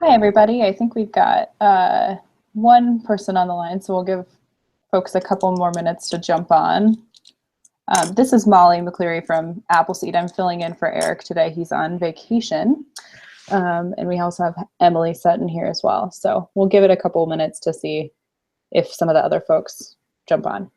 Hi, everybody. I think we've got one person on the line, so we'll give folks a couple more minutes to jump on. This is Molly McCleary from Appleseed. I'm filling in for Eric today. He's on vacation. And we also have Emily Sutton here as well. So we'll give it a couple minutes to see if some of the other folks jump on.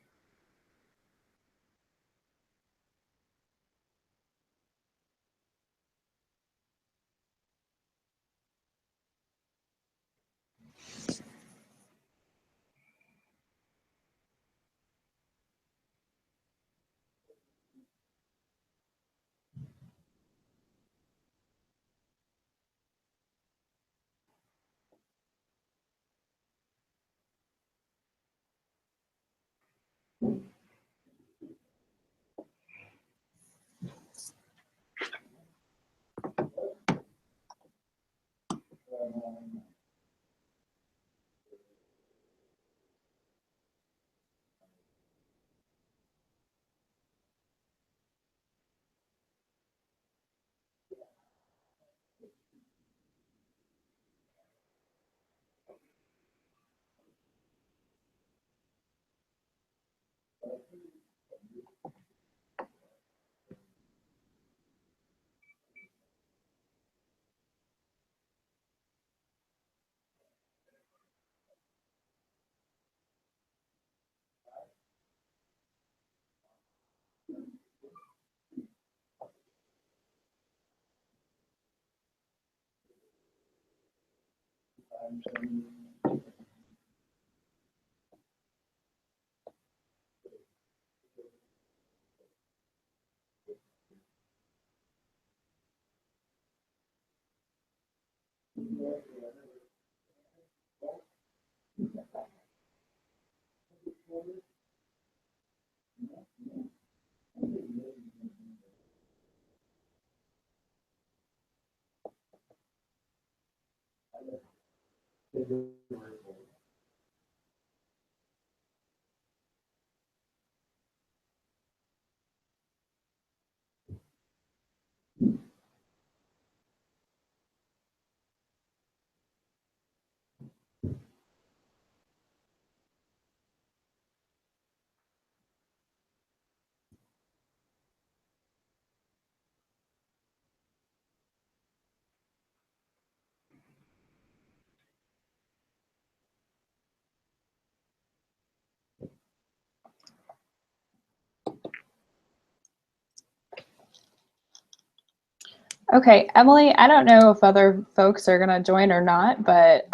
Okay, Emily, I don't know if other folks are going to join or not, but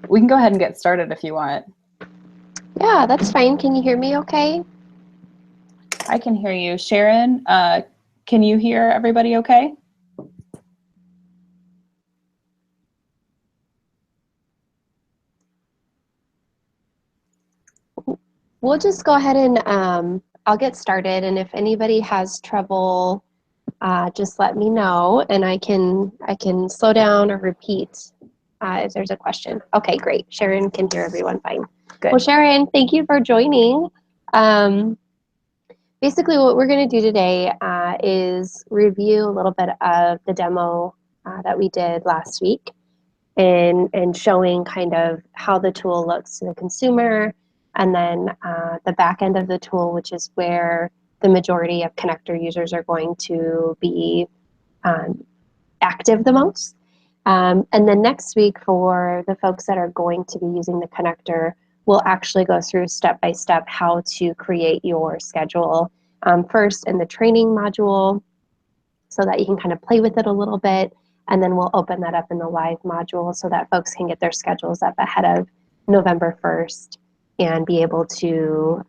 we can go ahead and get started if you want. Yeah, that's fine. Can you hear me okay? I can hear you. Sharon, can you hear everybody okay? We'll just go ahead and I'll get started. And if anybody has trouble, just let me know, and I can slow down or repeat if there's a question. Okay, great. Sharon can hear everyone fine. Good. Well, Sharon, thank you for joining. Basically, what we're going to do today is review a little bit of the demo that we did last week, and showing kind of how the tool looks to the consumer, and then the back end of the tool, which is where the majority of connector users are going to be active the most. And then next week, for the folks that are going to be using the connector, we'll actually go through step by step how to create your schedule, first in the training module, so that you can kind of play with it a little bit. And then we'll open that up in the live module so that folks can get their schedules up ahead of November 1st and be able to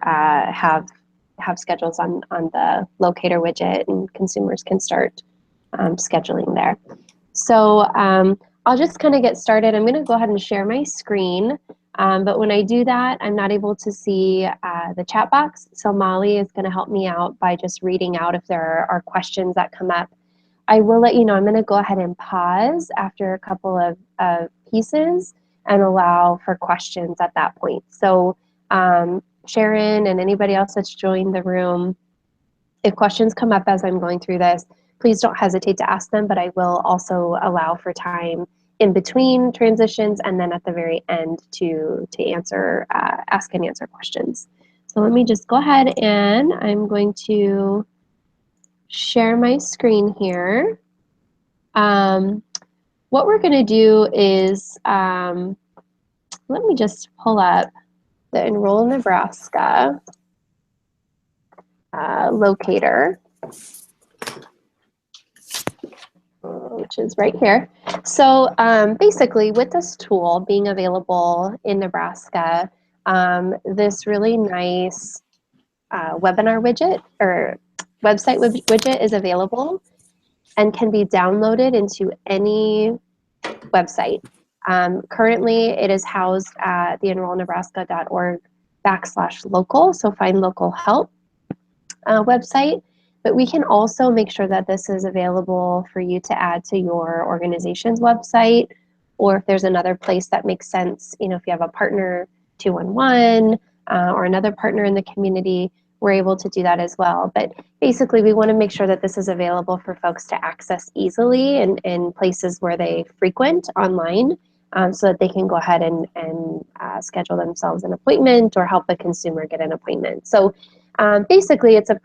have schedules on the locator widget, and consumers can start scheduling there. So I'll just kind of get started. I'm going to go ahead and share my screen. But when I do that, I'm not able to see the chat box. So Molly is going to help me out by just reading out if there are questions that come up. I will let you know, I'm going to go ahead and pause after a couple of pieces and allow for questions at that point. So Sharon and anybody else that's joined the room, if questions come up as I'm going through this, please don't hesitate to ask them, but I will also allow for time in between transitions, and then at the very end to answer, ask and answer questions. So let me just go ahead and I'm going to share my screen here. What we're going to do is, let me just pull up the Enroll Nebraska locator, which is right here. So basically, with this tool being available in Nebraska, this really nice webinar widget or website widget is available and can be downloaded into any website. Currently, it is housed at the enrollnebraska.org/local, so find local help website. But we can also make sure that this is available for you to add to your organization's website, or if there's another place that makes sense, you know, if you have a partner 211 or another partner in the community, we're able to do that as well. But basically, we want to make sure that this is available for folks to access easily in places where they frequent online, so that they can go ahead and schedule themselves an appointment or help a consumer get an appointment. So basically, it's a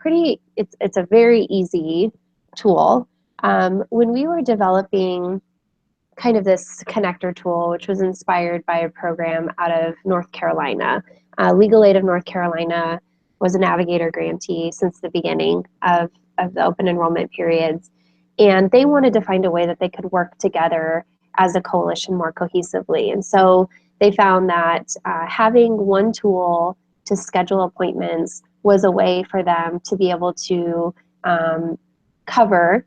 very easy tool. When we were developing kind of this connector tool, which was inspired by a program out of North Carolina, Legal Aid of North Carolina was a Navigator grantee since the beginning of the open enrollment periods. And they wanted to find a way that they could work together as a coalition more cohesively. And so they found that having one tool to schedule appointments was a way for them to be able to cover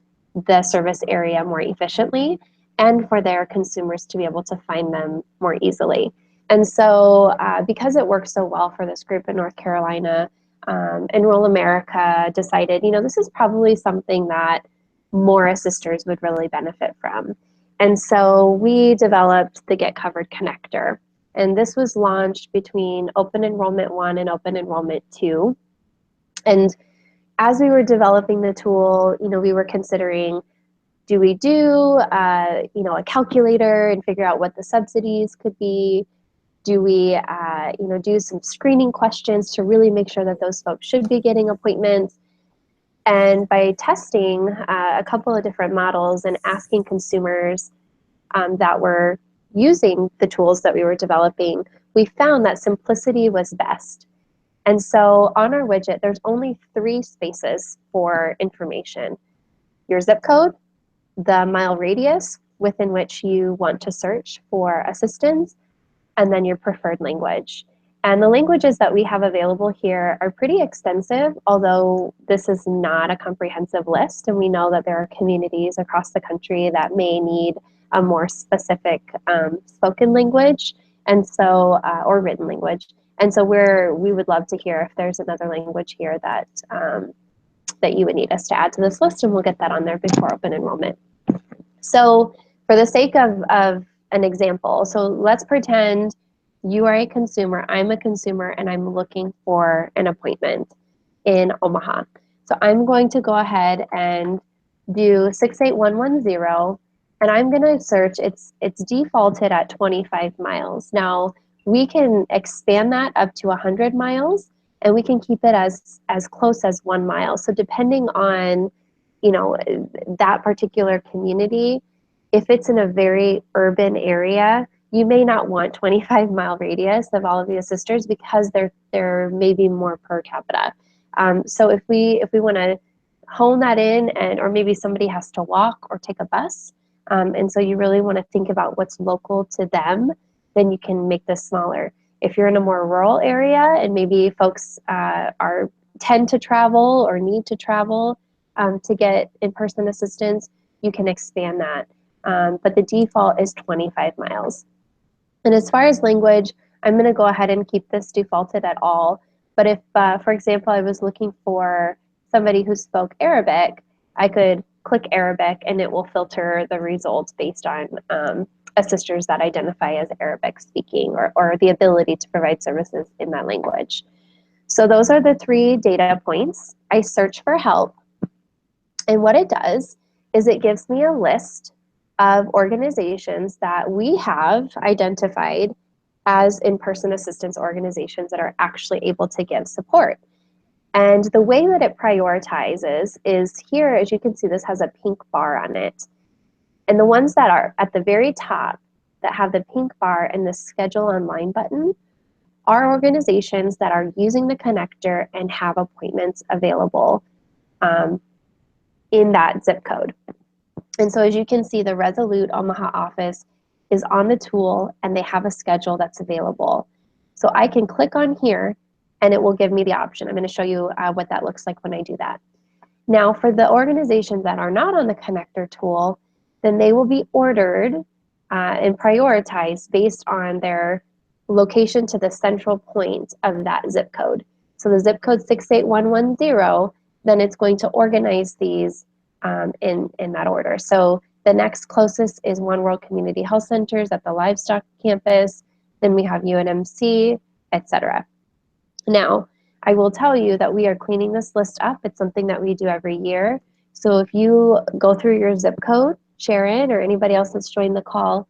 the service area more efficiently and for their consumers to be able to find them more easily. And so because it works so well for this group in North Carolina, Enroll America decided, you know, this is probably something that more assisters would really benefit from. And so we developed the Get Covered Connector. And this was launched between Open Enrollment 1 and Open Enrollment 2. And as we were developing the tool, you know, we were considering, do we do, you know, a calculator and figure out what the subsidies could be? Do we, you know, do some screening questions to really make sure that those folks should be getting appointments? And by testing a couple of different models and asking consumers that were using the tools that we were developing, we found that simplicity was best. And so on our widget, there's only 3 spaces for information: your zip code, the mile radius within which you want to search for assistance, and then your preferred language. And the languages that we have available here are pretty extensive, although this is not a comprehensive list, and we know that there are communities across the country that may need a more specific spoken language, and so or written language. And so we would love to hear if there's another language here that that you would need us to add to this list, and we'll get that on there before open enrollment. So for the sake of an example, so let's pretend you are a consumer, I'm a consumer, and I'm looking for an appointment in Omaha. So I'm going to go ahead and do 68110, and I'm going to search. It's defaulted at 25 miles. Now, we can expand that up to 100 miles, and we can keep it as close as 1 mile. So depending on, you know, that particular community, if it's in a very urban area, you may not want 25-mile radius of all of the assisters because there may be more per capita. So if we want to hone that in, or maybe somebody has to walk or take a bus, and so you really want to think about what's local to them, then you can make this smaller. If you're in a more rural area and maybe folks tend to travel or need to travel to get in-person assistance, you can expand that. But the default is 25 miles. And as far as language, I'm going to go ahead and keep this defaulted at all. But if, for example, I was looking for somebody who spoke Arabic, I could click Arabic and it will filter the results based on assisters that identify as Arabic speaking or the ability to provide services in that language. So those are the 3 data points. I search for help, and what it does is it gives me a list of organizations that we have identified as in-person assistance organizations that are actually able to give support. And the way that it prioritizes is here, as you can see, this has a pink bar on it. And the ones that are at the very top that have the pink bar and the schedule online button are organizations that are using the connector and have appointments available in that zip code. And so as you can see, the Resolute Omaha office is on the tool and they have a schedule that's available. So I can click on here and it will give me the option. I'm going to show you what that looks like when I do that. Now for the organizations that are not on the connector tool, then they will be ordered and prioritized based on their location to the central point of that zip code. So the zip code 68110, then it's going to organize these in that order. So the next closest is One World Community Health Centers at the Livestock campus. Then we have UNMC, etc. Now, I will tell you that we are cleaning this list up. It's something that we do every year. So if you go through your zip code, Sharon or anybody else that's joined the call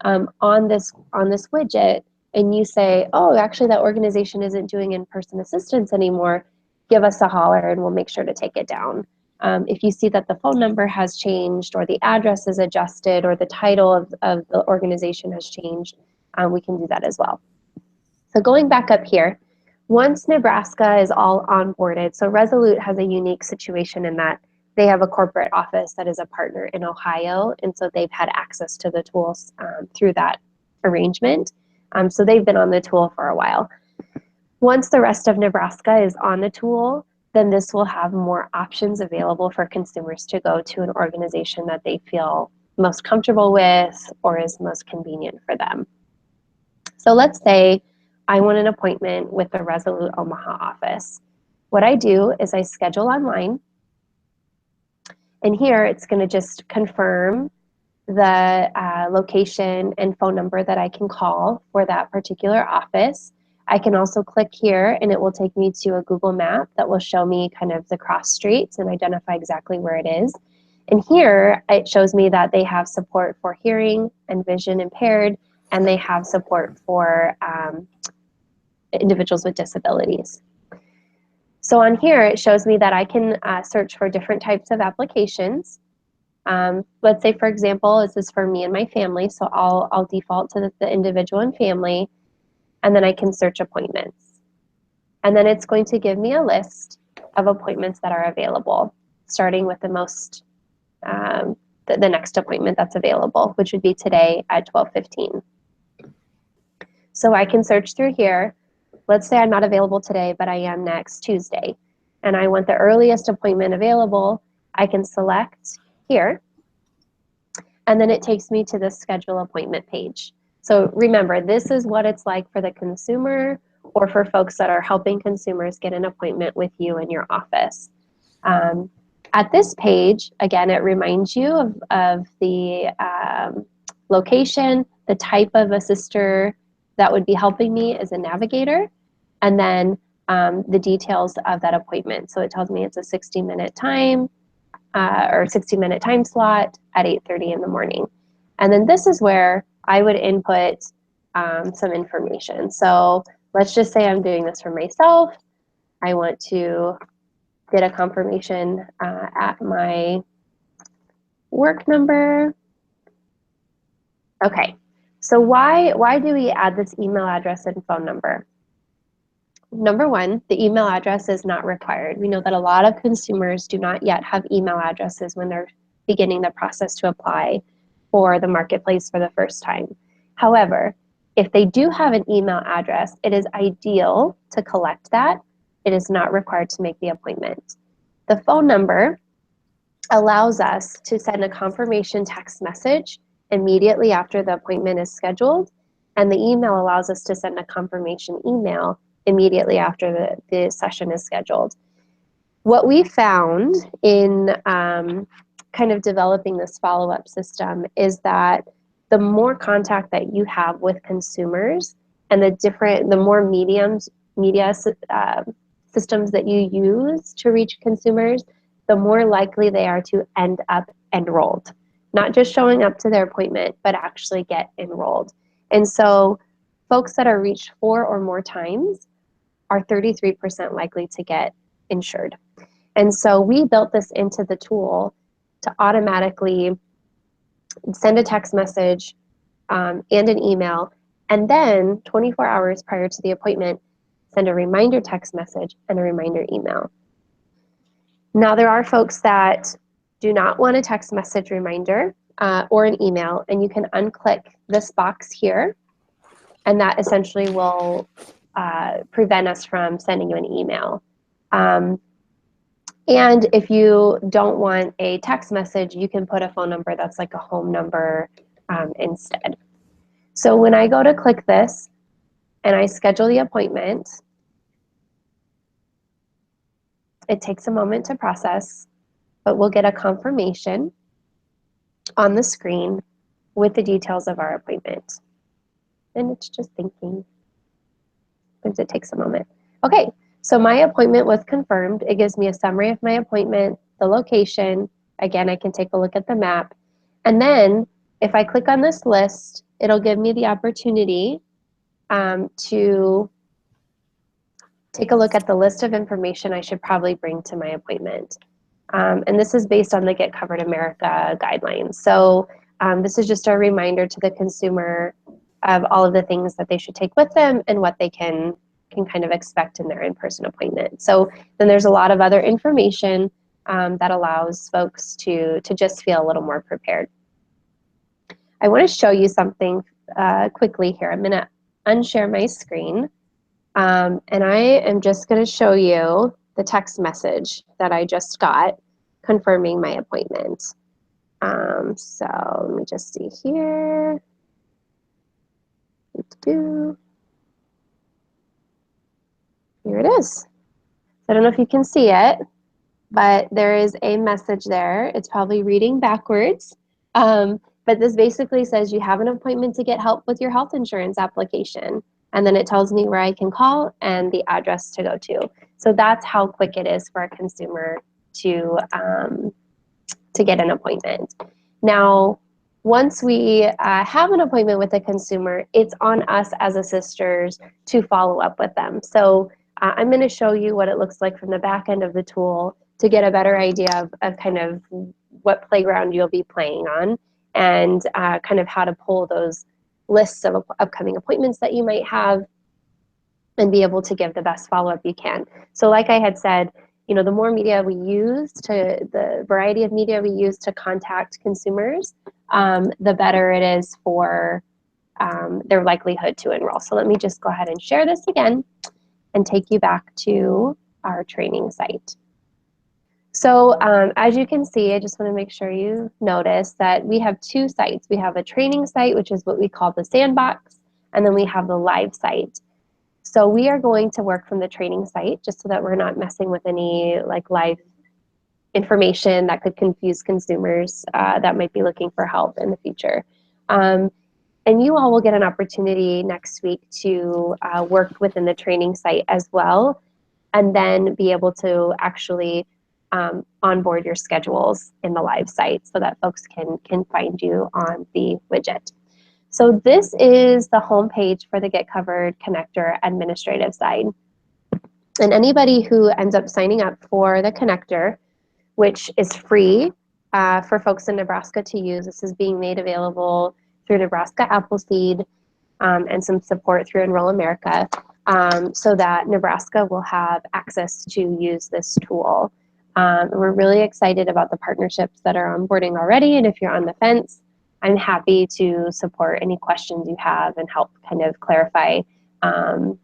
on this widget, and you say, oh, actually that organization isn't doing in-person assistance anymore, give us a holler and we'll make sure to take it down. If you see that the phone number has changed or the address is adjusted or the title of the organization has changed, we can do that as well. So going back up here, once Nebraska is all onboarded, so Resolute has a unique situation in that they have a corporate office that is a partner in Ohio, and so they've had access to the tools through that arrangement. So they've been on the tool for a while. Once the rest of Nebraska is on the tool, then this will have more options available for consumers to go to an organization that they feel most comfortable with or is most convenient for them. So let's say I want an appointment with the Resolute Omaha office. What I do is I schedule online, and here it's going to just confirm the location and phone number that I can call for that particular office. I can also click here and it will take me to a Google map that will show me kind of the cross streets and identify exactly where it is. And here it shows me that they have support for hearing and vision impaired, and they have support for individuals with disabilities. So on here it shows me that I can search for different types of applications. Let's say, for example, this is for me and my family, so I'll default to the individual and family, and then I can search appointments. And then it's going to give me a list of appointments that are available, starting with the most, the next appointment that's available, which would be today at 12:15. So I can search through here. Let's say I'm not available today, but I am next Tuesday, and I want the earliest appointment available. I can select here, and then it takes me to the schedule appointment page. So remember, this is what it's like for the consumer or for folks that are helping consumers get an appointment with you in your office. At this page, again, it reminds you of the location, the type of assister that would be helping me as a navigator, and then the details of that appointment. So it tells me it's a 60-minute time or 60-minute time slot at 8:30 in the morning. And then this is where I would input some information. So let's just say I'm doing this for myself. I want to get a confirmation at my work number. Okay, so why do we add this email address and phone number? Number one, the email address is not required. We know that a lot of consumers do not yet have email addresses when they're beginning the process to apply for the marketplace for the first time. However, if they do have an email address, it is ideal to collect that. It is not required to make the appointment. The phone number allows us to send a confirmation text message immediately after the appointment is scheduled, and the email allows us to send a confirmation email immediately after the session is scheduled. What we found in kind of developing this follow-up system is that the more contact that you have with consumers and the more media systems that you use to reach consumers, the more likely they are to end up enrolled. not just showing up to their appointment, but actually get enrolled. And so folks that are reached 4 or more times are 33% likely to get insured. And so we built this into the tool to automatically send a text message and an email, and then 24 hours prior to the appointment, send a reminder text message and a reminder email. Now, there are folks that do not want a text message reminder or an email, and you can unclick this box here, and that essentially will prevent us from sending you an email. And if you don't want a text message, you can put a phone number that's like a home number instead. So when I go to click this and I schedule the appointment, it takes a moment to process, but we'll get a confirmation on the screen with the details of our appointment. And it's just thinking, because it takes a moment. Okay, so my appointment was confirmed. It gives me a summary of my appointment, the location. Again, I can take a look at the map. And then if I click on this list, it'll give me the opportunity to take a look at the list of information I should probably bring to my appointment. And this is based on the Get Covered America guidelines. So this is just a reminder to the consumer of all of the things that they should take with them and what they can kind of expect in their in-person appointment. So then there's a lot of other information that allows folks to just feel a little more prepared. I want to show you something quickly here. I'm going to unshare my screen. And I am just going to show you the text message that I just got confirming my appointment. So let me just see here. Here it is. I don't know if you can see it, but there is a message there. It's probably reading backwards. But this basically says you have an appointment to get help with your health insurance application. And then it tells me where I can call and the address to go to. So that's how quick it is for a consumer to get an appointment. Now, once we have an appointment with a consumer, it's on us as assisters to follow up with them. So I'm going to show you what it looks like from the back end of the tool to get a better idea of kind of what playground you'll be playing on and kind of how to pull those lists of upcoming appointments that you might have and be able to give the best follow-up you can. So like I had said, you know, the more media we use the variety of media we use to contact consumers, the better it is for their likelihood to enroll. So let me just go ahead and share this again and take you back to our training site. So as you can see, I just want to make sure you notice that we have two sites. We have a training site, which is what we call the sandbox, and then we have the live site. So we are going to work from the training site just so that we're not messing with any like live information that could confuse consumers that might be looking for help in the future. And you all will get an opportunity next week to work within the training site as well, and then be able to actually onboard your schedules in the live site so that folks can find you on the widget. So this is the home page for the Get Covered Connector administrative side. And anybody who ends up signing up for the connector, which is free for folks in Nebraska to use, this is being made available through Nebraska Appleseed and some support through Enroll America, so that Nebraska will have access to use this tool. We're really excited about the partnerships that are onboarding already, and if you're on the fence, I'm happy to support any questions you have and help kind of clarify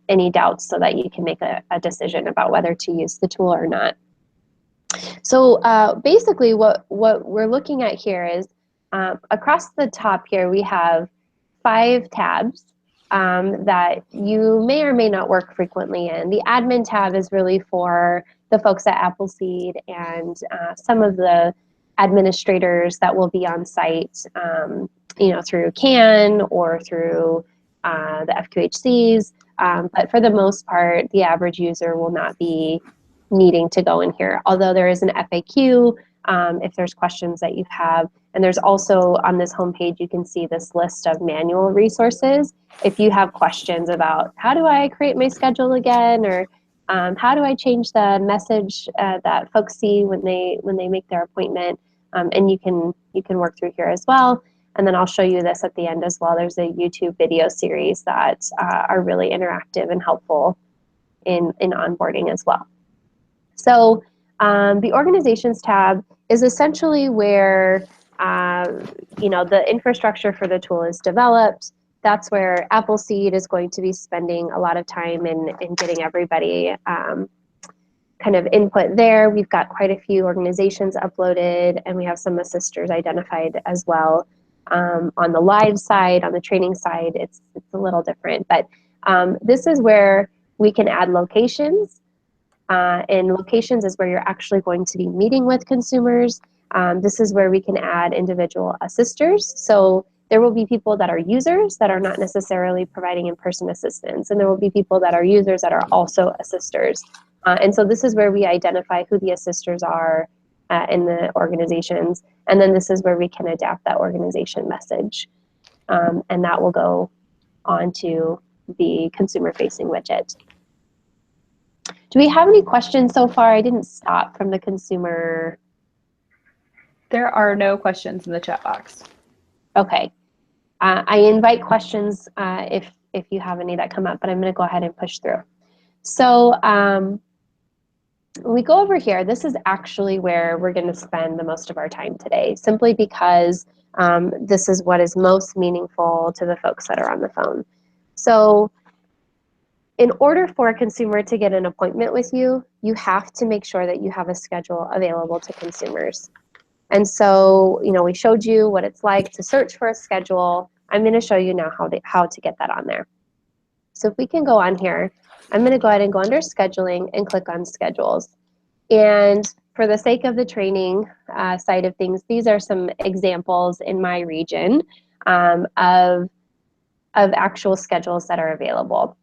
any doubts so that you can make a decision about whether to use the tool or not. So basically what we're looking at here is across the top here we have 5 tabs that you may or may not work frequently in. The admin tab is really for the folks at Appleseed and some of the administrators that will be on site, you know, through CAN or through the FQHCs. But for the most part, the average user will not be needing to go in here. Although there is an FAQ, if there's questions that you have, And there's also on this homepage, you can see this list of manual resources. If you have questions about how do I create my schedule again, or how do I change the message that folks see when they make their appointment, and you can work through here as well. And then I'll show you this at the end as well. There's a YouTube video series that are really interactive and helpful in onboarding as well. So the organizations tab is essentially where the infrastructure for the tool is developed. That's where Appleseed is going to be spending a lot of time in getting everybody kind of input there. We've got quite a few organizations uploaded, and we have some assisters identified as well. On the live side, on the training side, it's a little different, but this is where we can add locations. And locations is where you're actually going to be meeting with consumers. This is where we can add individual assisters. So there will be people that are users that are not necessarily providing in-person assistance, and there will be people that are users that are also assisters. And so this is where we identify who the assisters are in the organizations, and then this is where we can adapt that organization message. And that will go onto the consumer-facing widget. Do we have any questions so far? I didn't stop from the consumer. There are no questions in the chat box. Okay. I invite questions if you have any that come up, but I'm going to go ahead and push through. So when we go over here, this is actually where we're going to spend the most of our time today, simply because this is what is most meaningful to the folks that are on the phone. So in order for a consumer to get an appointment with you, you have to make sure that you have a schedule available to consumers. And so, we showed you what it's like to search for a schedule. I'm going to show you now how to get that on there. So if we can go on here, I'm going to go ahead and go under scheduling and click on schedules. And for the sake of the training side of things, these are some examples in my region of actual schedules that are available.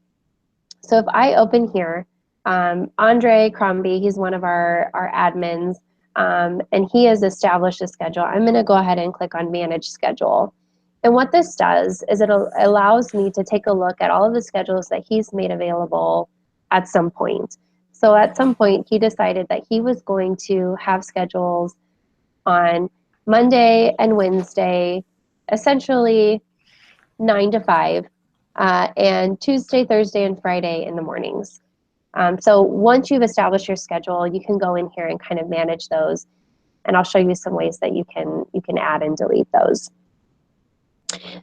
So if I open here, Andre Crombie, he's one of our admins, and he has established a schedule. I'm going to go ahead and click on Manage Schedule. And what this does is it allows me to take a look at all of the schedules that he's made available at some point. So at some point, he decided that he was going to have schedules on Monday and Wednesday, essentially 9 to 5, and Tuesday, Thursday, and Friday in the mornings. So once you've established your schedule, you can go in here and kind of manage those. And I'll show you some ways that you can add and delete those.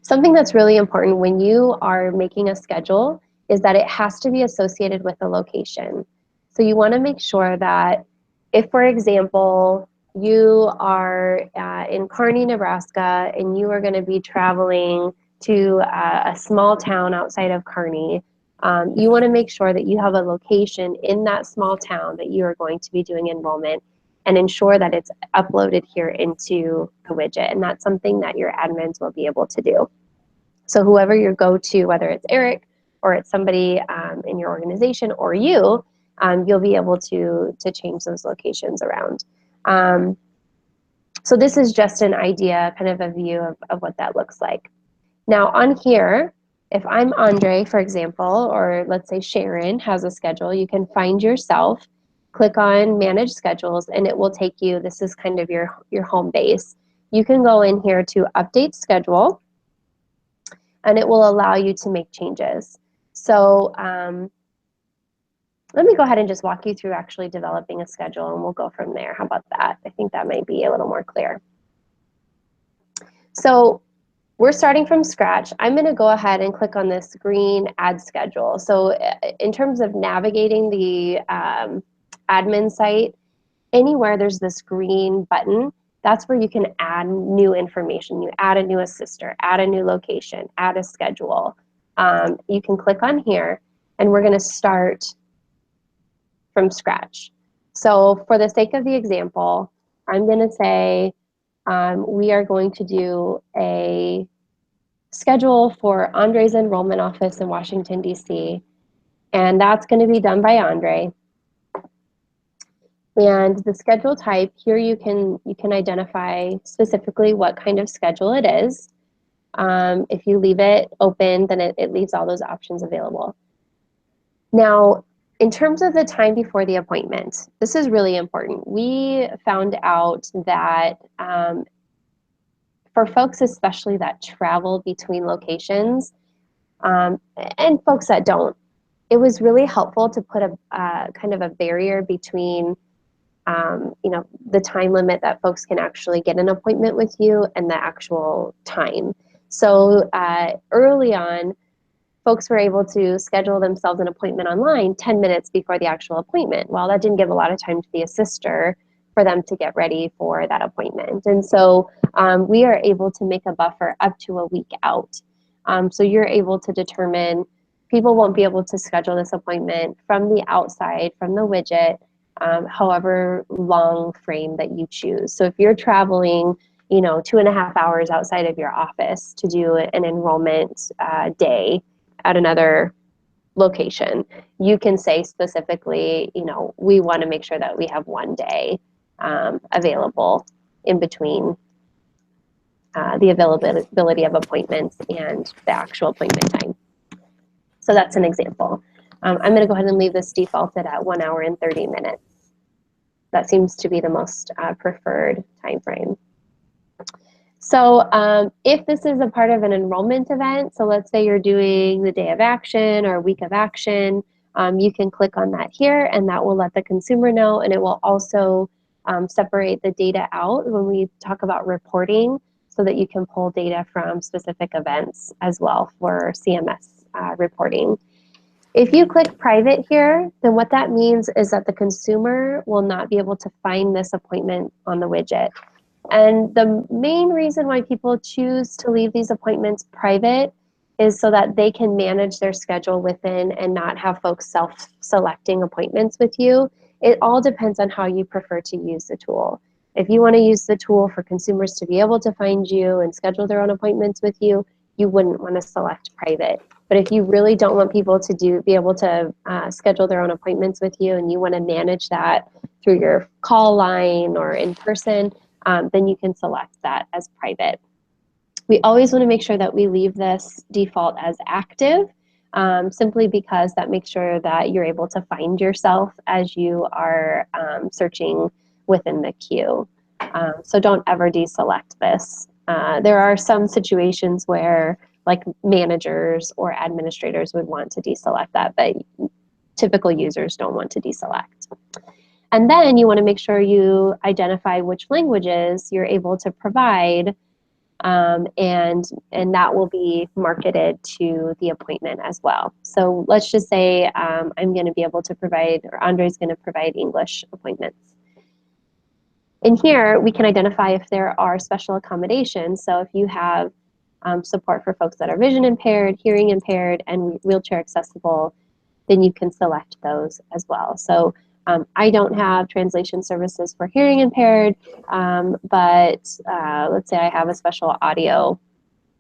Something that's really important when you are making a schedule is that it has to be associated with a location. So you want to make sure that if, for example, you are in Kearney, Nebraska, and you are going to be traveling to a small town outside of Kearney, you want to make sure that you have a location in that small town that you are going to be doing enrollment, and ensure that it's uploaded here into the widget. And that's something that your admins will be able to do. So whoever you go to, whether it's Eric or it's somebody in your organization or you, you'll be able to change those locations around. So this is just an idea, kind of a view of what that looks like. Now on here, if I'm Andre, for example, or let's say Sharon has a schedule, you can find yourself, click on Manage Schedules, and it will take you, this is kind of your home base. You can go in here to Update Schedule, and it will allow you to make changes. So let me go ahead and just walk you through actually developing a schedule, and we'll go from there. How about that? I think that might be a little more clear. So we're starting from scratch. I'm going to go ahead and click on this green Add Schedule. So in terms of navigating the admin site, anywhere there's this green button, that's where you can add new information. You add a new assister, add a new location, add a schedule. You can click on here, and we're going to start from scratch. So for the sake of the example, I'm going to say we are going to do a schedule for Andre's enrollment office in Washington, D.C., and that's going to be done by Andre. And the schedule type, here you can identify specifically what kind of schedule it is. If you leave it open, then it leaves all those options available. Now, in terms of the time before the appointment, this is really important. We found out that for folks, especially that travel between locations, and folks that don't, it was really helpful to put a kind of a barrier between the time limit that folks can actually get an appointment with you and the actual time. So early on, folks were able to schedule themselves an appointment online 10 minutes before the actual appointment. Well, that didn't give a lot of time to the assister for them to get ready for that appointment. And so we are able to make a buffer up to a week out. So you're able to determine people won't be able to schedule this appointment from the outside, from the widget, however long frame that you choose. So if you're traveling, 2.5 hours outside of your office to do an enrollment day at another location, you can say specifically, we want to make sure that we have one day available in between the availability of appointments and the actual appointment time. So that's an example. I'm going to go ahead and leave this defaulted at 1 hour and 30 minutes. That seems to be the most preferred time frame. So if this is a part of an enrollment event, so let's say you're doing the day of action or week of action, you can click on that here and that will let the consumer know, and it will also separate the data out when we talk about reporting so that you can pull data from specific events as well for CMS reporting. If you click private here, then what that means is that the consumer will not be able to find this appointment on the widget. And the main reason why people choose to leave these appointments private is so that they can manage their schedule within and not have folks self-selecting appointments with you. It all depends on how you prefer to use the tool. If you want to use the tool for consumers to be able to find you and schedule their own appointments with you, you wouldn't want to select private. But if you really don't want people to be able to schedule their own appointments with you and you want to manage that through your call line or in person, then you can select that as private. We always want to make sure that we leave this default as active, simply because that makes sure that you're able to find yourself as you are searching within the queue. So don't ever deselect this. There are some situations where like managers or administrators would want to deselect that, but typical users don't want to deselect. And then you want to make sure you identify which languages you're able to provide, and that will be marketed to the appointment as well. So let's just say I'm going to be able to provide, or Andre's going to provide English appointments. In here, we can identify if there are special accommodations. So if you have support for folks that are vision impaired, hearing impaired, and wheelchair accessible, then you can select those as well. So I don't have translation services for hearing impaired, but let's say I have a special audio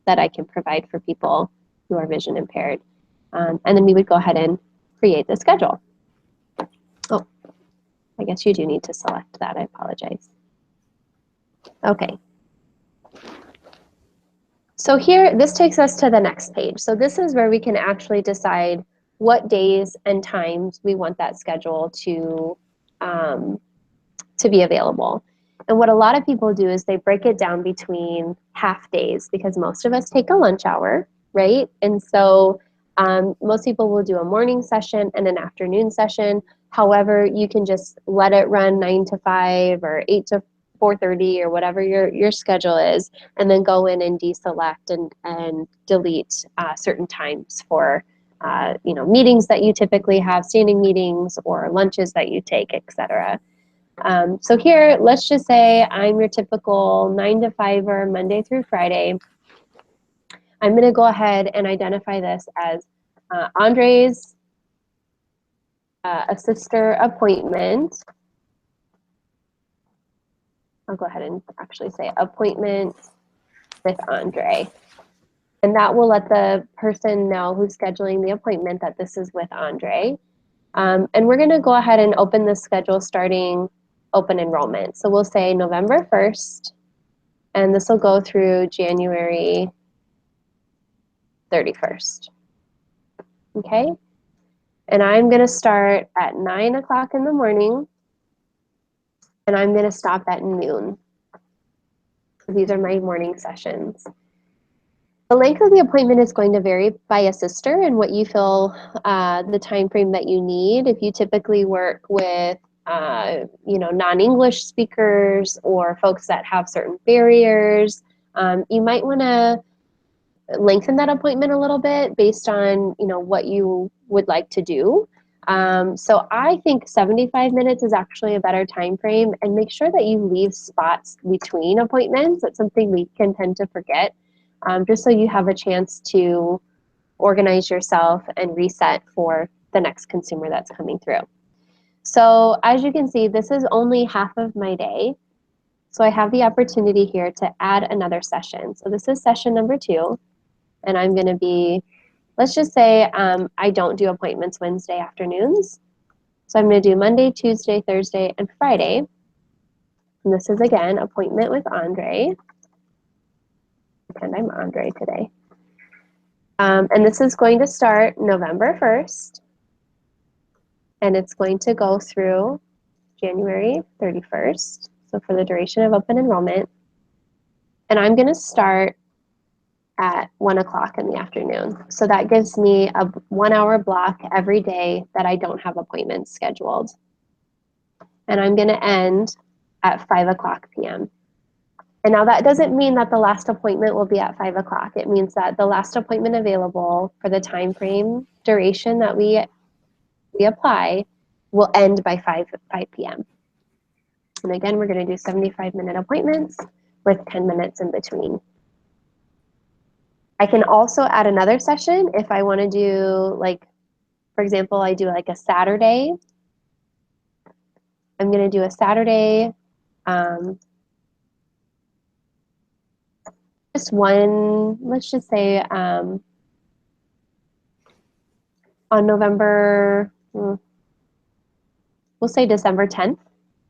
that I can provide for people who are vision impaired. And then we would go ahead and create the schedule. Oh, I guess you do need to select that. I apologize. Okay. So here, this takes us to the next page. So this is where we can actually decide what days and times we want that schedule to be available. And what a lot of people do is they break it down between half days because most of us take a lunch hour, right? And so most people will do a morning session and an afternoon session. However, you can just let it run 9 to 5 or 8 to 4:30 or whatever your schedule is, and then go in and deselect and delete certain times for meetings that you typically have, standing meetings or lunches that you take, etc. So here, let's just say I'm your typical 9 to 5er Monday through Friday. I'm going to go ahead and identify this as Andre's assister appointment. I'll go ahead and actually say appointment with Andre. And that will let the person know who's scheduling the appointment that this is with Andre. And we're going to go ahead and open this schedule starting 9 a.m. open enrollment. So we'll say November 1st, and this will go through January 31st. Okay? And I'm going to start at 9 o'clock in the morning, and I'm going to stop at noon. So these are my morning sessions. The length of the appointment is going to vary by a sister and what you feel the time frame that you need. If you typically work with non-English speakers or folks that have certain barriers, you might want to lengthen that appointment a little bit based on what you would like to do. So I think 75 minutes is actually a better time frame, and make sure that you leave spots between appointments. That's something we can tend to forget, just so you have a chance to organize yourself and reset for the next consumer that's coming through. So as you can see, this is only half of my day. So I have the opportunity here to add another session. So this is session number 2, and I'm going to be, let's just say I don't do appointments Wednesday afternoons. So I'm going to do Monday, Tuesday, Thursday, and Friday. And this is, again, appointment with Andre. And I'm Andre today. And this is going to start November 1st. And it's going to go through January 31st. So for the duration of open enrollment. And I'm going to start at 1 o'clock in the afternoon. So that gives me a 1 hour block every day that I don't have appointments scheduled. And I'm going to end at 5 o'clock p.m. And now that doesn't mean that the last appointment will be at 5 o'clock. It means that the last appointment available for the time frame duration that we apply will end by 5 p.m. And again, we're going to do 75-minute appointments with 10 minutes in between. I can also add another session if I want to do, like, for example, I do like a Saturday. I'm going to do a Saturday, just one, let's just say on November, we'll say December 10th,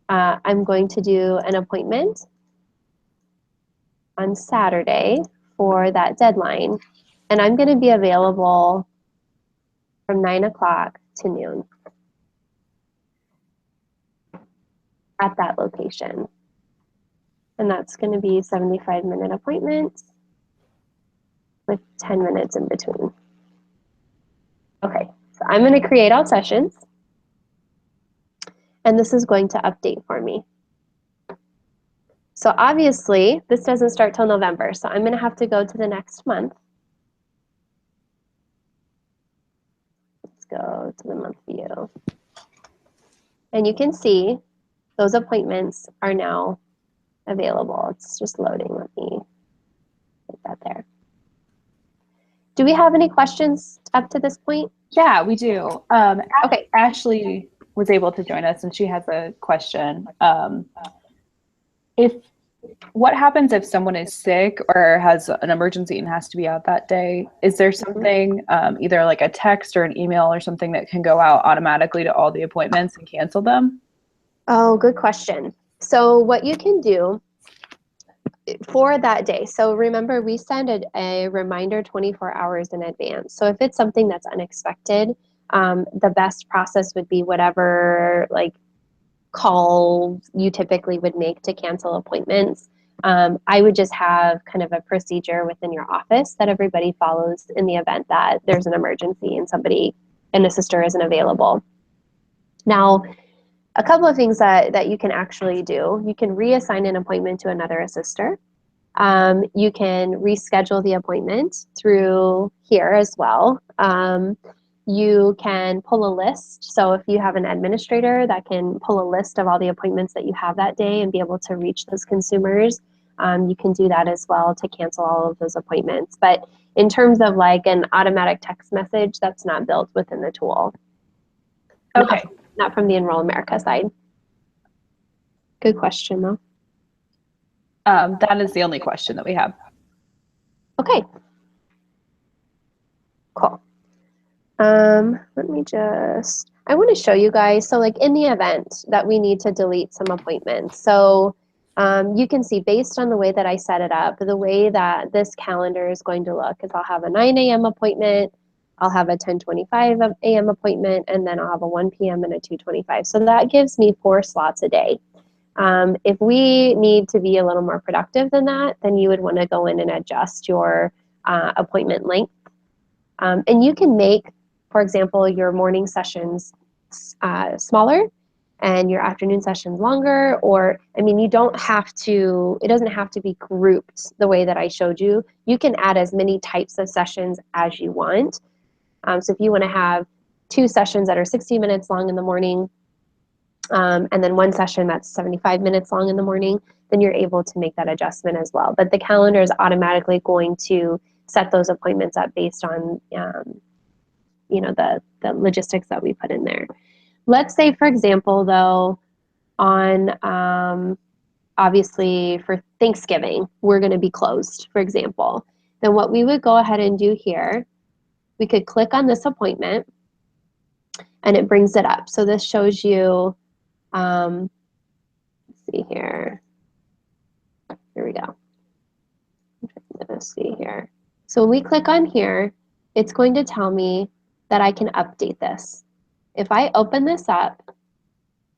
I'm going to do an appointment on Saturday for that deadline. And I'm going to be available from 9 o'clock to noon at that location. And that's going to be 75-minute appointments with 10 minutes in between. Okay, so I'm going to create all sessions. And this is going to update for me. So obviously, this doesn't start till November, so I'm going to have to go to the next month. Let's go to the month view. And you can see those appointments are now available. It's just loading. Let me get that there. Do we have any questions up to this point? Yeah, we do. Okay. Ashley was able to join us, and she has a question. What happens if someone is sick or has an emergency and has to be out that day? Is there something, either like a text or an email or something that can go out automatically to all the appointments and cancel them? Oh, good question. So what you can do for that day, so remember we send a reminder 24 hours in advance. So if it's something that's unexpected, the best process would be whatever like call you typically would make to cancel appointments. I would just have kind of a procedure within your office that everybody follows in the event that there's an emergency and an assister isn't available. Now, a couple of things that you can actually do. You can reassign an appointment to another assister. You can reschedule the appointment through here as well. You can pull a list. So if you have an administrator that can pull a list of all the appointments that you have that day and be able to reach those consumers, you can do that as well to cancel all of those appointments. But in terms of like an automatic text message, that's not built within the tool. Okay. Not from the Enroll America side. Good question, though. That is the only question that we have. Okay. Cool. Let me just, I want to show you guys. So like in the event that we need to delete some appointments. So you can see based on the way that I set it up, the way that this calendar is going to look is I'll have a 9 a.m. appointment, I'll have a 10:25 a.m. appointment, and then I'll have a 1 p.m. and a 2:25. So that gives me 4 slots a day. If we need to be a little more productive than that, then you would want to go in and adjust your appointment length. And you can make, for example, your morning sessions smaller and your afternoon sessions longer, or, I mean, you don't have to, it doesn't have to be grouped the way that I showed you. You can add as many types of sessions as you want. So if you want to have 2 sessions that are 60 minutes long in the morning, and then 1 session that's 75 minutes long in the morning, then you're able to make that adjustment as well. But the calendar is automatically going to set those appointments up based on you know, the logistics that we put in there. Let's say, for example, though, on obviously for Thanksgiving, we're going to be closed, for example. Then what we would go ahead and do here, we could click on this appointment and it brings it up. So this shows you, let's see here. Here we go. Let's see here. So when we click on here, it's going to tell me that I can update this. If I open this up,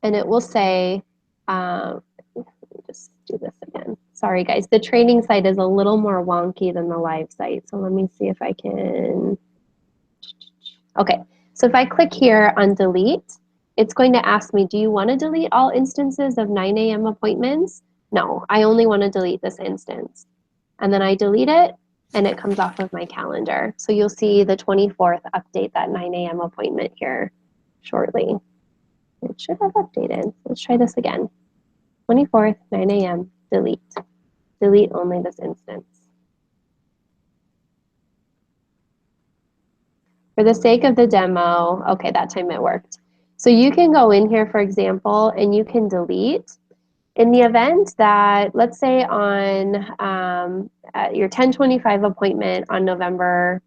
and it will say, let me just do this again. Sorry guys, the training site is a little more wonky than the live site. So let me see if I can, okay. So if I click here on delete, it's going to ask me, do you want to delete all instances of 9 a.m. appointments? No, I only want to delete this instance. And then I delete it and it comes off of my calendar. So you'll see the 24th update that 9 a.m. appointment here shortly. It should have updated. Let's try this again. 24th, 9 a.m., delete. Delete only this instance. For the sake of the demo, okay, that time it worked. So you can go in here, for example, and you can delete. In the event that, let's say on your 10:25 appointment on November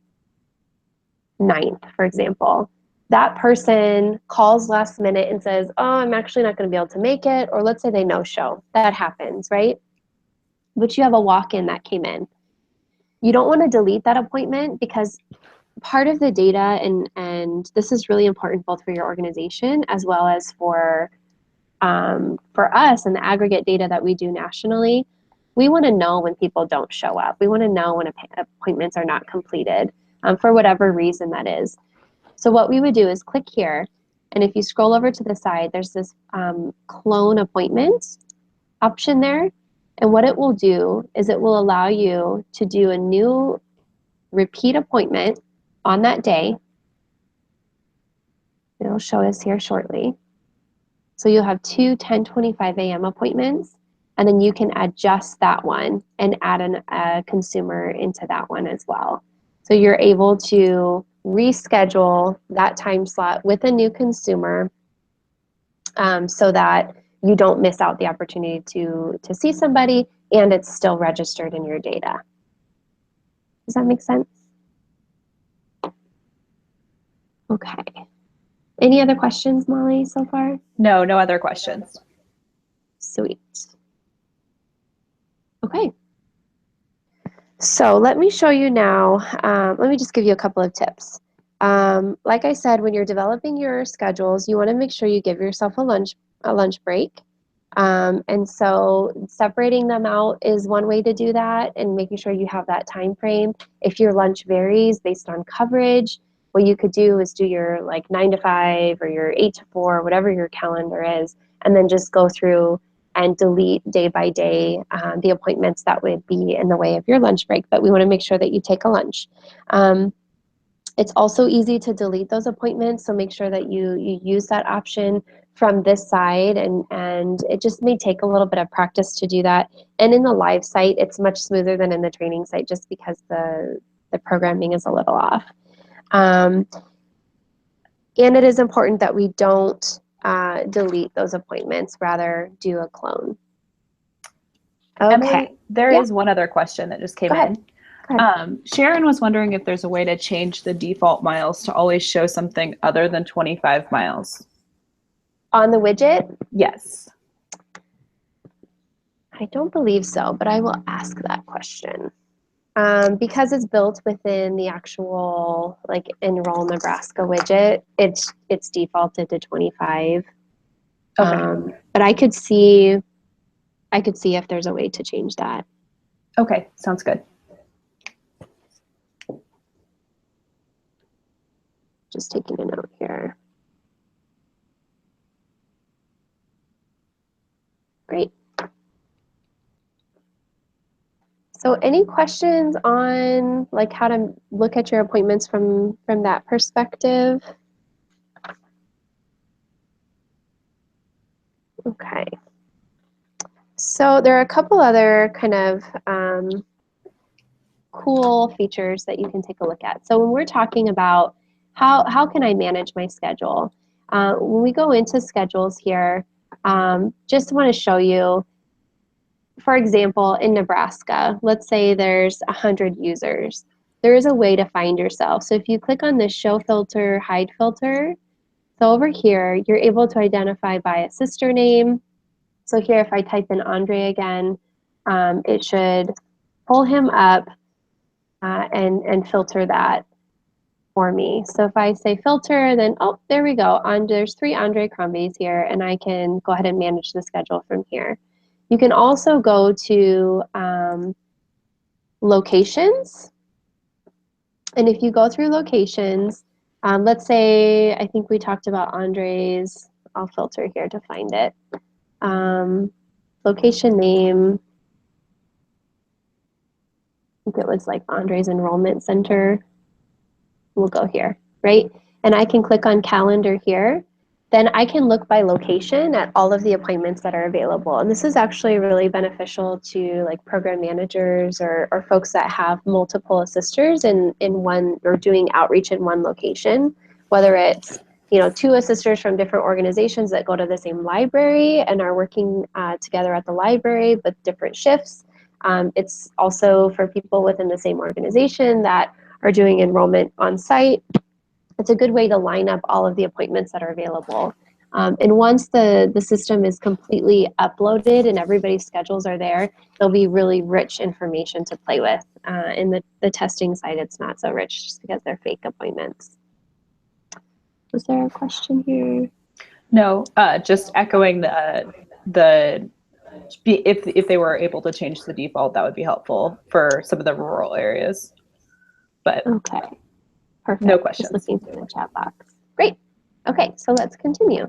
9th, for example, that person calls last minute and says, oh, I'm actually not going to be able to make it, or let's say they no-show. That happens, right? But you have a walk-in that came in. You don't want to delete that appointment because part of the data, and this is really important both for your organization as well as for us and the aggregate data that we do nationally. We want to know when people don't show up. We want to know when appointments are not completed for whatever reason that is. So what we would do is click here, and if you scroll over to the side, there's this clone appointment option there. And what it will do is it will allow you to do a new repeat appointment on that day. It'll show us here shortly. So you'll have 2 10:25 a.m. appointments, and then you can adjust that one and add a consumer into that one as well. So you're able to reschedule that time slot with a new consumer so that you don't miss out the opportunity to see somebody and it's still registered in your data. Does that make sense? Okay. Any other questions, Molly, so far? No, no other questions. Sweet. Okay. So let me show you now, let me just give you a couple of tips. Like I said, when you're developing your schedules, you want to make sure you give yourself a lunch break. And so separating them out is one way to do that, and making sure you have that time frame. If your lunch varies based on coverage, what you could do is do your like 9 to 5 or your 8 to 4, whatever your calendar is, and then just go through and delete day by day the appointments that would be in the way of your lunch break. But we want to make sure that you take a lunch. It's also easy to delete those appointments, so make sure that you use that option from this side, and it just may take a little bit of practice to do that. And in the live site, it's much smoother than in the training site just because the programming is a little off. And it is important that we don't delete those appointments, rather do a clone. Okay. Emily, there is one other question that just came in. Go ahead. Sharon was wondering if there's a way to change the default miles to always show something other than 25 miles. On the widget, Yes. I don't believe so, but I will ask that question. Because it's built within the actual like Enroll Nebraska widget, it's defaulted to 25. Okay. But I could see if there's a way to change that. Okay, sounds good. Just taking a note here. Great. So any questions on like how to look at your appointments from that perspective? Okay. So there are a couple other kind of cool features that you can take a look at. So when we're talking about how can I manage my schedule, when we go into schedules here, just want to show you, for example, in Nebraska, let's say there's 100 users. There is a way to find yourself. So if you click on the show filter, hide filter, so over here, you're able to identify by a sister name. So here, if I type in Andre again, it should pull him up and filter that for me. So if I say filter, then, oh, there we go. There's 3 Andre Crumbies here, and I can go ahead and manage the schedule from here. You can also go to locations. And if you go through locations, let's say, I think we talked about Andre's, I'll filter here to find it. Location name, I think it was like Andre's Enrollment Center. We'll go here, right? And I can click on calendar here. Then I can look by location at all of the appointments that are available. And this is actually really beneficial to like program managers or folks that have multiple assisters in one, or doing outreach in one location, whether it's 2 assisters from different organizations that go to the same library and are working together at the library with different shifts. It's also for people within the same organization that are doing enrollment on site. It's a good way to line up all of the appointments that are available. And once the system is completely uploaded and everybody's schedules are there, there'll be really rich information to play with. In the testing side, it's not so rich just because they're fake appointments. Was there a question here? No, just echoing if they were able to change the default, that would be helpful for some of the rural areas. But okay, perfect. No questions. Just looking through the chat box. Great. Okay, so let's continue.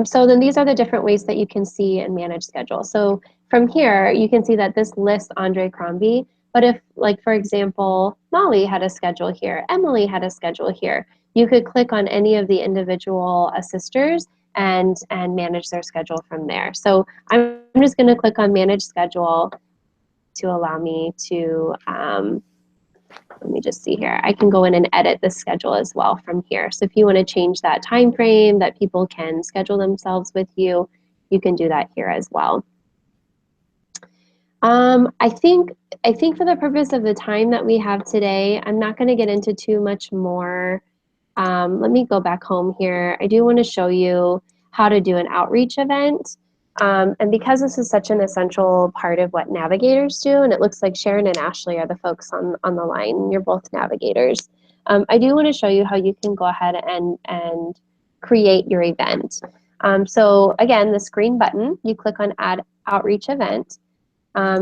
So then these are the different ways that you can see and manage schedule. So from here, you can see that this lists Andre Crombie, but if, like, for example, Molly had a schedule here, Emily had a schedule here, you could click on any of the individual assisters and manage their schedule from there. So I'm just going to click on Manage Schedule to allow me to, let me just see here. I can go in and edit the schedule as well from here. So if you want to change that time frame that people can schedule themselves with you, you can do that here as well. I think for the purpose of the time that we have today, I'm not going to get into too much more. Let me go back home here. I do want to show you how to do an outreach event. And because this is such an essential part of what navigators do, and it looks like Sharon and Ashley are the folks on the line, you're both navigators. I do want to show you how you can go ahead and create your event. So again, this green button, you click on Add Outreach Event.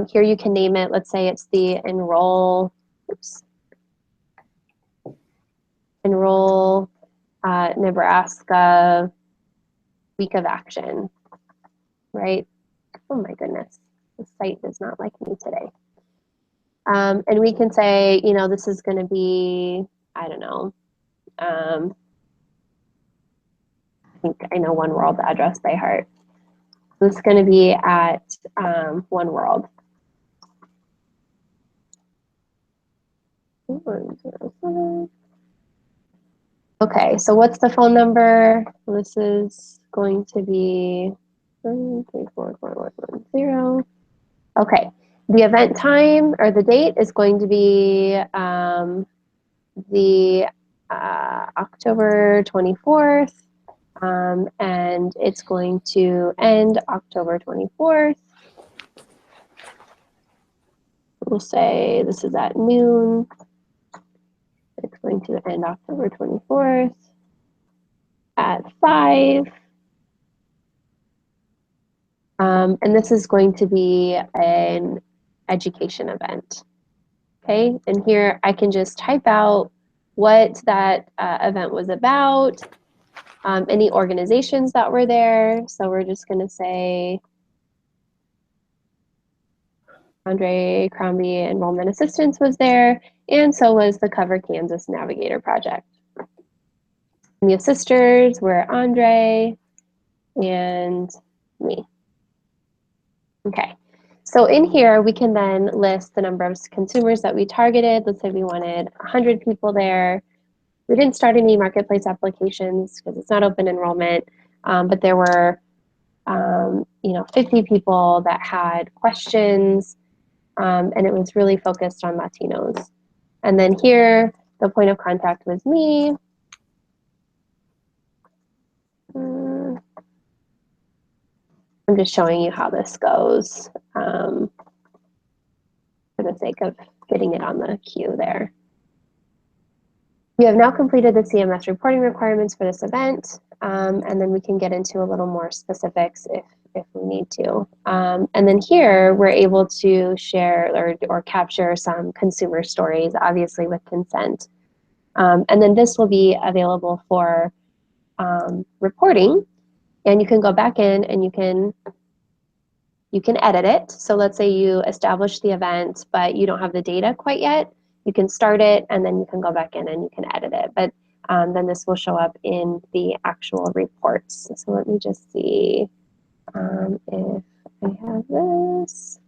Here you can name it, let's say it's the Enroll Nebraska Week of Action, right? Oh my goodness, the site does not like me today. And we can say, this is going to be, I don't know, I think I know One World address by heart. So it's going to be at One World. 107. Okay, so what's the phone number? This is going to be 3441110. Okay, The event time or the date is going to be the October 24th, and it's going to end October 24th. We'll say this is at noon. It's going to end October 24th at 5. And this is going to be an education event. Okay, and here I can just type out what that event was about, any organizations that were there. So we're just going to say Andre Crombie Enrollment Assistance was there, and so was the Cover Kansas Navigator Project. And the assisters were Andre and me. Okay, so in here we can then list the number of consumers that we targeted. Let's say we wanted 100 people there. We didn't start any marketplace applications because it's not open enrollment, but there were 50 people that had questions, and it was really focused on Latinos. And then here, the point of contact was me. I'm just showing you how this goes for the sake of getting it on the queue there. We have now completed the CMS reporting requirements for this event, and then we can get into a little more specifics if we need to. And then here, we're able to share or capture some consumer stories, obviously with consent. And then this will be available for reporting, and you can go back in and you can edit it. So let's say you establish the event, but you don't have the data quite yet. You can start it, and then you can go back in and you can edit it. But then this will show up in the actual reports. So let me just see if I have this.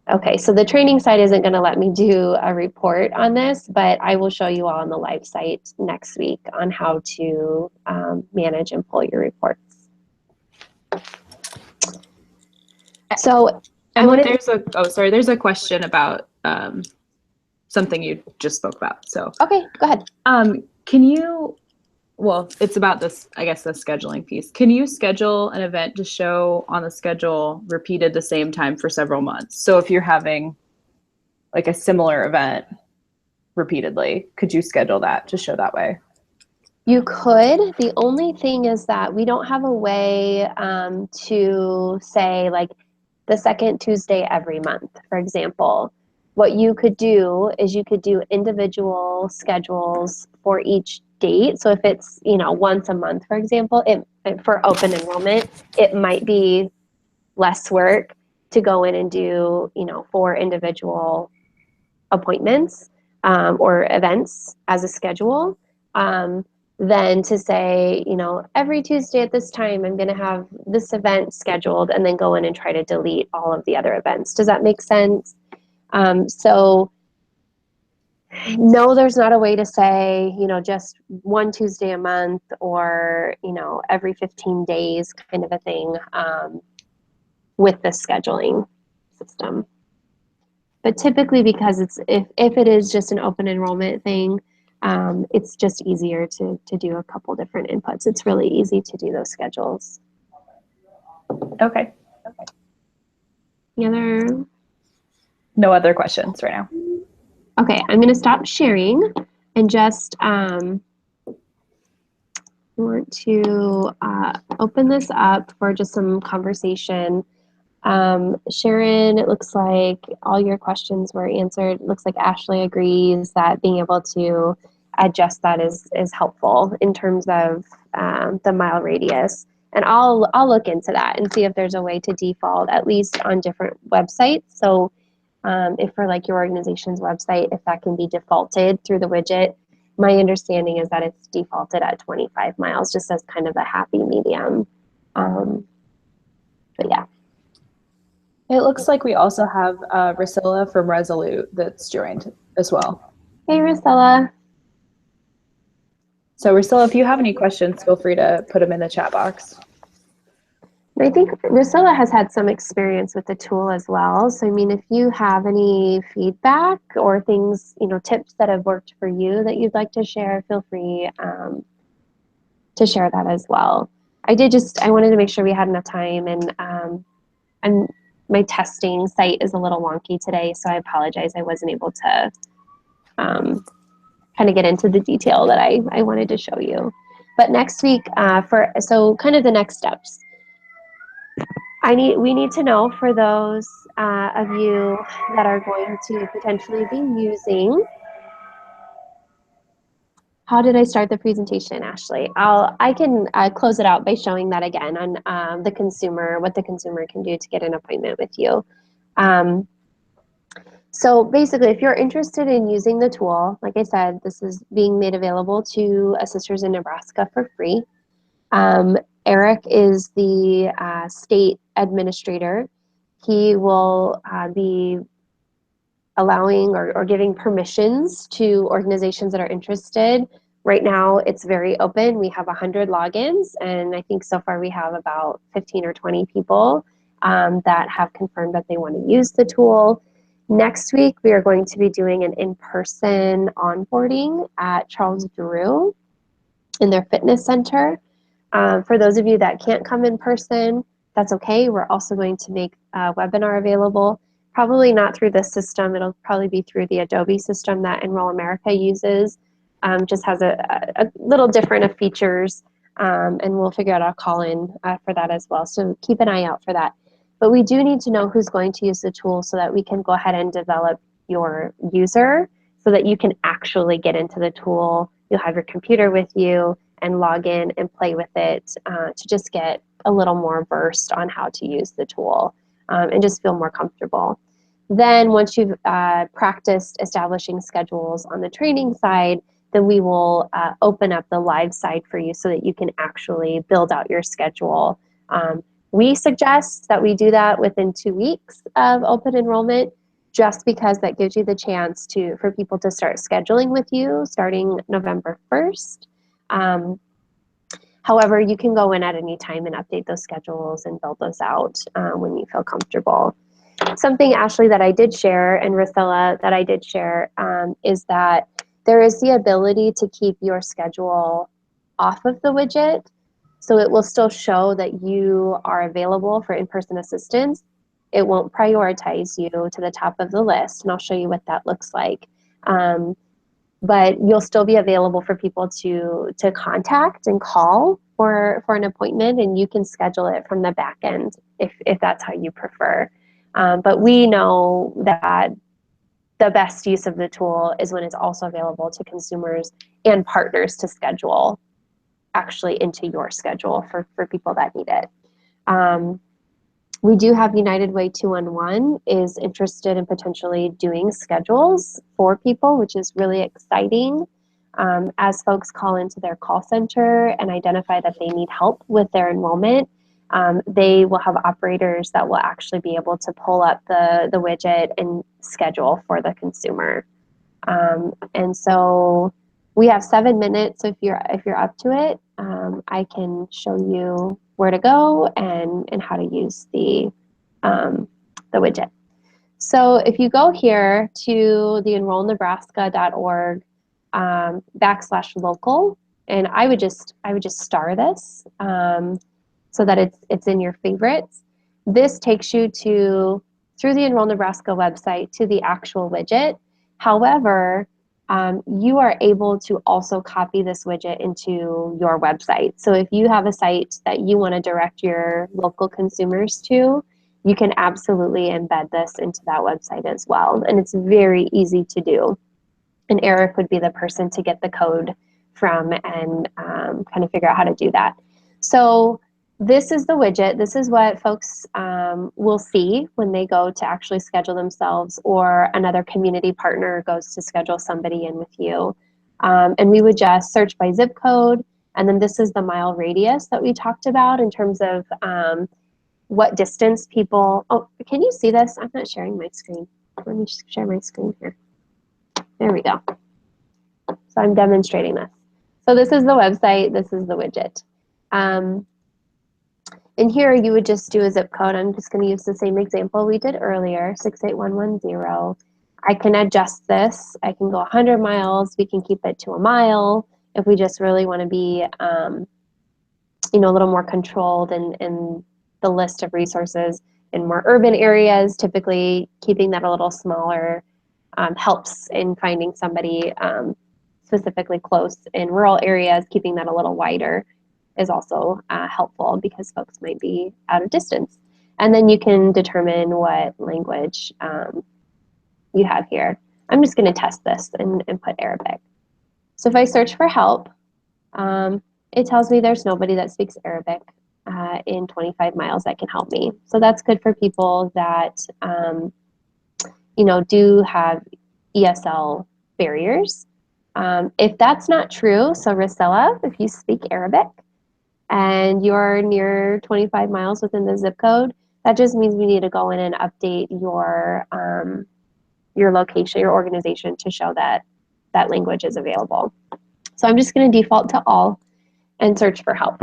Okay, so the training site isn't going to let me do a report on this, but I will show you all on the live site next week on how to manage and pull your reports. So Emily, there's a question about something you just spoke about. So okay, go ahead. Can you? Well, it's about this, I guess, the scheduling piece. Can you schedule an event to show on the schedule repeated the same time for several months? So if you're having like a similar event repeatedly, could you schedule that to show that way? You could. The only thing is that we don't have a way to say like the second Tuesday every month, for example. What you could do is you could do individual schedules for each date. So if it's, once a month, for example, for open enrollment, it might be less work to go in and do, 4 individual appointments or events as a schedule. Than to say, every Tuesday at this time, I'm going to have this event scheduled and then go in and try to delete all of the other events. Does that make sense? So no, there's not a way to say, just one Tuesday a month or, every 15 days kind of a thing with the scheduling system. But typically, because if it is just an open enrollment thing, it's just easier to do a couple different inputs. It's really easy to do those schedules. Okay. No other questions right now. Okay, I'm going to stop sharing and just want to open this up for just some conversation. Sharon, it looks like all your questions were answered. It looks like Ashley agrees that being able to adjust that is helpful in terms of the mile radius. And I'll look into that and see if there's a way to default, at least on different websites. So if for like your organization's website, if that can be defaulted through the widget, my understanding is that it's defaulted at 25 miles, just as kind of a happy medium. But yeah. It looks like we also have Rusilla from Resolute that's joined as well. Hey, Rusilla. So Rusilla, if you have any questions, feel free to put them in the chat box. I think Rusilla has had some experience with the tool as well. So, I mean, if you have any feedback or things, tips that have worked for you that you'd like to share, feel free to share that as well. I wanted to make sure we had enough time, and my testing site is a little wonky today, so I apologize. I wasn't able to kind of get into the detail that I wanted to show you. But next week, so kind of the next steps. We need to know for those of you that are going to potentially be using. How did I start the presentation, Ashley? I can close it out by showing that again on what the consumer can do to get an appointment with you. So basically, if you're interested in using the tool, like I said, this is being made available to Assisters in Nebraska for free. Eric is the state administrator. He will be allowing or giving permissions to organizations that are interested. Right now, it's very open. We have 100 logins, and I think so far we have about 15 or 20 people that have confirmed that they want to use the tool. Next week, we are going to be doing an in-person onboarding at Charles Drew in their fitness center. For those of you that can't come in person, that's okay. We're also going to make a webinar available. Probably not through this system. It'll probably be through the Adobe system that Enroll America uses. Just has a little different of features, and we'll figure out a call-in for that as well. So keep an eye out for that. But we do need to know who's going to use the tool so that we can go ahead and develop your user so that you can actually get into the tool. You'll have your computer with you and log in and play with it to just get a little more versed on how to use the tool and just feel more comfortable. Then once you've practiced establishing schedules on the training side, then we will open up the live side for you so that you can actually build out your schedule. We suggest that we do that within 2 weeks of open enrollment, just because that gives you the chance for people to start scheduling with you starting November 1st. However, you can go in at any time and update those schedules and build those out when you feel comfortable. Something, Ashley, that I did share, and Rusilla, that I did share, is that there is the ability to keep your schedule off of the widget. So it will still show that you are available for in-person assistance. It won't prioritize you to the top of the list, and I'll show you what that looks like. But you'll still be available for people to contact and call for an appointment, and you can schedule it from the back end if that's how you prefer. But we know that the best use of the tool is when it's also available to consumers and partners to schedule actually into your schedule for people that need it. We do have United Way 211 is interested in potentially doing schedules for people, which is really exciting. As folks call into their call center and identify that they need help with their enrollment, they will have operators that will actually be able to pull up the widget and schedule for the consumer. And so we have 7 minutes. If you're up to it, I can show you where to go and how to use the widget. So if you go here to the enrollnebraska.org /local, and I would just star this so that it's in your favorites. This takes you through the Enroll Nebraska website to the actual widget. However, you are able to also copy this widget into your website. So if you have a site that you want to direct your local consumers to, you can absolutely embed this into that website as well. And it's very easy to do. And Eric would be the person to get the code from and kind of figure out how to do that. So this is the widget. This is what folks will see when they go to actually schedule themselves, or another community partner goes to schedule somebody in with you. And we would just search by zip code. And then this is the mile radius that we talked about in terms of what distance people, oh, can you see this? I'm not sharing my screen. Let me share my screen here. There we go. So I'm demonstrating this. So this is the website, this is the widget. And here you would just do a zip code. I'm just going to use the same example we did earlier, 68110. I can adjust this. I can go 100 miles. We can keep it to a mile if we just really want to be, you know, a little more controlled in the list of resources. In more urban areas, typically keeping that a little smaller helps in finding somebody specifically close. In rural areas, keeping that a little wider is also helpful because folks might be out of distance. And then you can determine what language you have here. I'm just going to test this and put Arabic. So if I search for help, it tells me there's nobody that speaks Arabic in 25 miles that can help me. So that's good for people that you know, do have ESL barriers. If that's not true, so Rusella, if you speak Arabic and you're near 25 miles within the zip code, that just means we need to go in and update your location, your organization to show that that language is available. So I'm just going to default to all and search for help.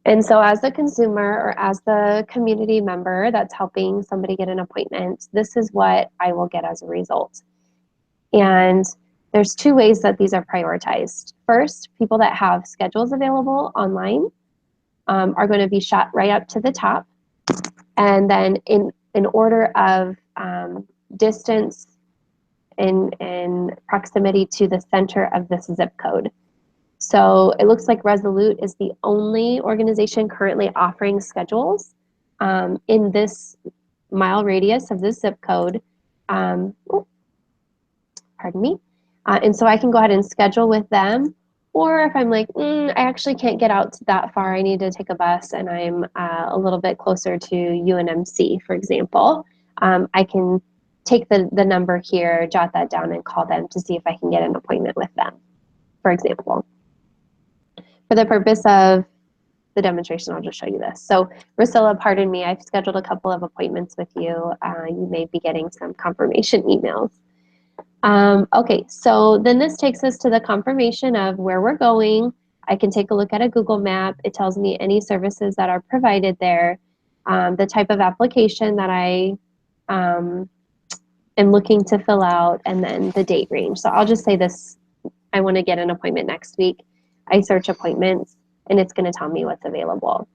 And so as the consumer or as the community member that's helping somebody get an appointment, this is what I will get as a result. And there's two ways that these are prioritized. First, people that have schedules available online are going to be shot right up to the top. And then in order of distance and proximity to the center of this zip code. So it looks like Resolute is the only organization currently offering schedules in this mile radius of this zip code. Pardon me. And so I can go ahead and schedule with them. Or if I'm like, I actually can't get out that far, I need to take a bus and I'm a little bit closer to UNMC, for example, I can take the number here, jot that down and call them to see if I can get an appointment with them, for example. For the purpose of the demonstration, I'll just show you this. So Rusilla, pardon me, I've scheduled a couple of appointments with you. You may be getting some confirmation emails. Okay, so then this takes us to the confirmation of where we're going. I can take a look at a Google map. It tells me any services that are provided there, the type of application that I am looking to fill out, and then the date range. So I'll just say this, I want to get an appointment next week. I search appointments and it's going to tell me what's available.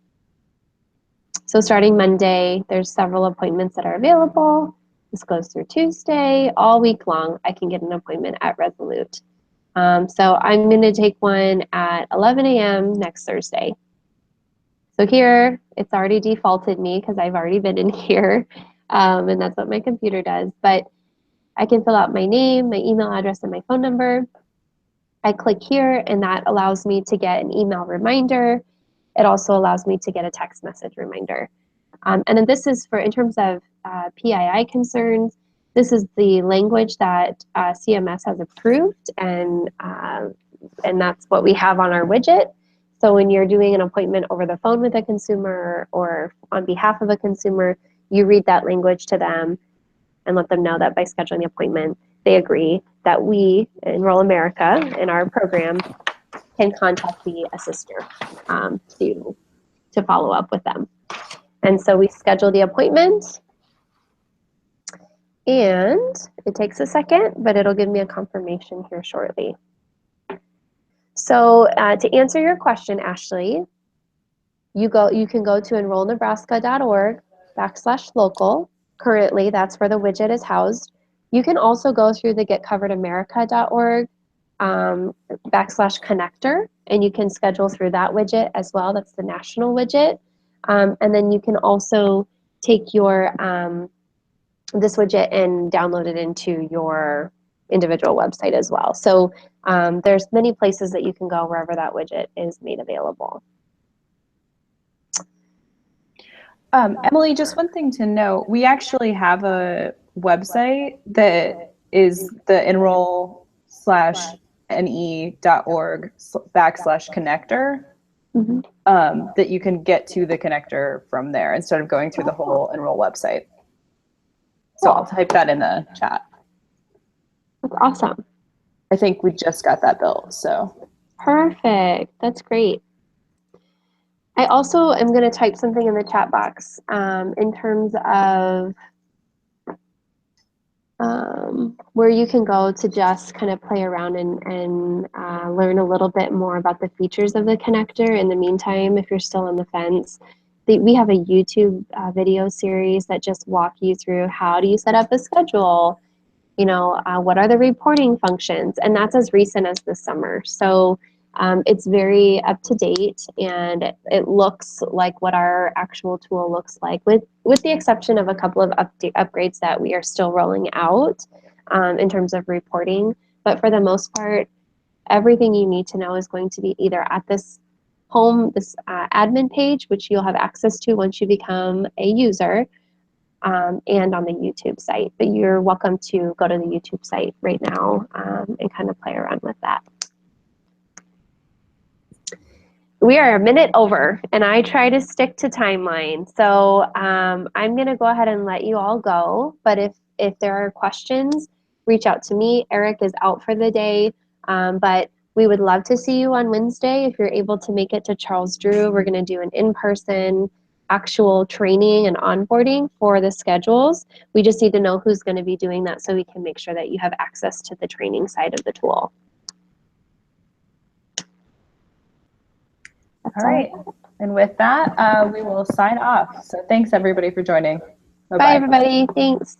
So starting Monday, there's several appointments that are available. This goes through Tuesday, all week long. I can get an appointment at Resolute. So I'm going to take one at 11 a.m. next Thursday. So here, it's already defaulted me because I've already been in here, and that's what my computer does. But I can fill out my name, my email address, and my phone number. I click here, and that allows me to get an email reminder. It also allows me to get a text message reminder. And then this is for, in terms of PII concerns, this is the language that CMS has approved, and that's what we have on our widget. So when you're doing an appointment over the phone with a consumer or on behalf of a consumer, you read that language to them and let them know that by scheduling the appointment, they agree that we, Enroll America, in our program, can contact the assister to follow up with them. And so we schedule the appointment, and it takes a second, but it'll give me a confirmation here shortly. So to answer your question, Ashley, you can go to enrollnebraska.org/local. Currently, that's where the widget is housed. You can also go through the getcoveredamerica.org /connector, and you can schedule through that widget as well. That's the national widget. And then you can also take your this widget and download it into your individual website as well. So there's many places that you can go wherever that widget is made available. Emily, just one thing to note, we actually have a website that is the enroll/ne.org/connector that you can get to the connector from there instead of going through the whole Enroll website. So I'll type that in the chat. That's awesome. I think we just got that built, so. Perfect. That's great. I also am going to type something in the chat box in terms of where you can go to just kind of play around and learn a little bit more about the features of the connector. In the meantime, if you're still on the fence, we have a YouTube video series that just walk you through how do you set up a schedule, you know, what are the reporting functions, and that's as recent as this summer. So it's very up to date, and it looks like what our actual tool looks like, with the exception of a couple of upgrades that we are still rolling out in terms of reporting. But for the most part, everything you need to know is going to be either at this admin page, which you'll have access to once you become a user, and on the YouTube site. But you're welcome to go to the YouTube site right now and kind of play around with that. We are a minute over, and I try to stick to timeline. So I'm going to go ahead and let you all go. But if there are questions, reach out to me. Eric is out for the day, but we would love to see you on Wednesday if you're able to make it to Charles Drew. We're going to do an in-person actual training and onboarding for the schedules. We just need to know who's going to be doing that so we can make sure that you have access to the training side of the tool. All right. And with that, we will sign off. So thanks everybody for joining. Bye-bye. Bye everybody. Thanks.